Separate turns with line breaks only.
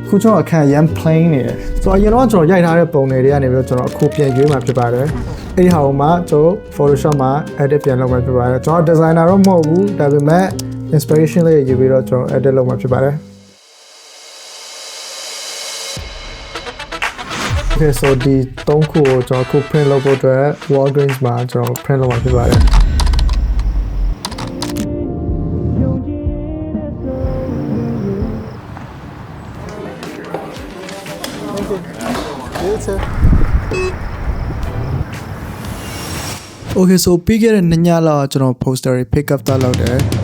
ခုကျွန်တော်အခန်းရမ်း plain နေတယ်ဆိုတော့အရင်တော့ကျွန်တော်ရိုက်ထားတဲ့ပုံတွေတွေကနေပြီးတော့ကျွန်တော်အခုပြန်ရွေးမှာဖြစ်ပါတယ်အဲ့ဒီဟာကိုမှကျွန်တော် Photoshop မှာ edit ပြန်လုပ်မှာဖြစ်ပါတယ်ကျွန်တော် designer တော့မဟုတ်ဘူးဒါပေမဲ့ inspiration လေးယူပြီးတော့ကျွန်တော် edit လုပ်မှာဖြစ်ပါတယ် Okay so ဒီ3ခုကိုကျွန်တော်အခု print လုပ်ဖို့အတွက် Walgreens မှာကျွန်တော် print လုပ်မှာဖြစ်ပါတယ်Okay so ပြီးခဲ့တဲ့2ညလောက်ကျွန်တော် poster တွေ pick up လုပ်တယ်